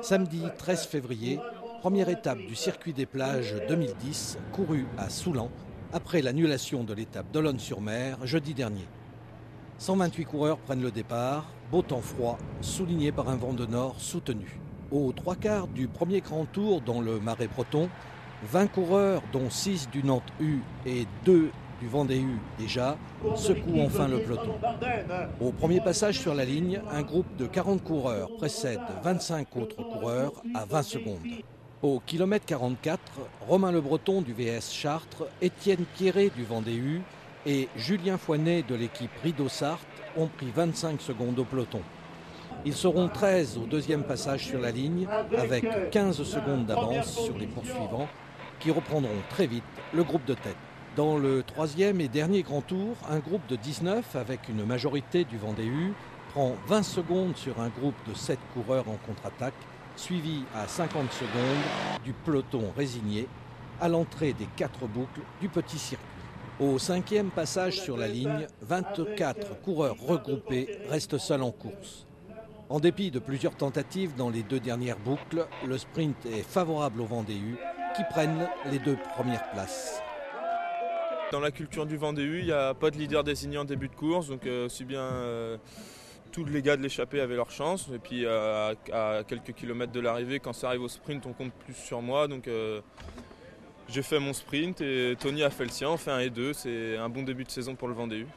Samedi 13 février, première étape du circuit des plages 2010, courue à Soulan, après l'annulation de l'étape d'Olonne-sur-Mer jeudi dernier. 128 coureurs prennent le départ, beau temps froid, souligné par un vent de nord soutenu. Aux trois quarts du premier grand tour dans le Marais breton, 20 coureurs, dont 6 du Nantes U et 2 du Vendée U déjà, secouent enfin le peloton. Au premier passage sur la ligne, un groupe de 40 coureurs précède 25 autres coureurs à 20 secondes. Au kilomètre 44, Romain Le Breton du VS Chartres, Étienne Pierret du Vendée U et Julien Foinet de l'équipe Rideau-Sarthe ont pris 25 secondes au peloton. Ils seront 13 au deuxième passage sur la ligne, avec 15 secondes d'avance sur les poursuivants, qui reprendront très vite le groupe de tête. Dans le troisième et dernier grand tour, un groupe de 19, avec une majorité du Vendée U, prend 20 secondes sur un groupe de 7 coureurs en contre-attaque, suivi à 50 secondes du peloton résigné, à l'entrée des 4 boucles du petit circuit. Au cinquième passage sur la ligne, 24 coureurs regroupés restent seuls en course. En dépit de plusieurs tentatives dans les 2 dernières boucles, le sprint est favorable aux Vendée U qui prennent les 2 premières places. Dans la culture du Vendée U, il n'y a pas de leader désigné en début de course, donc aussi bien tous les gars de l'échappée avaient leur chance. Et puis à quelques kilomètres de l'arrivée, quand ça arrive au sprint, on compte plus sur moi. Donc j'ai fait mon sprint et Tony a fait le sien, on fait 1 et 2. C'est un bon début de saison pour le Vendée U.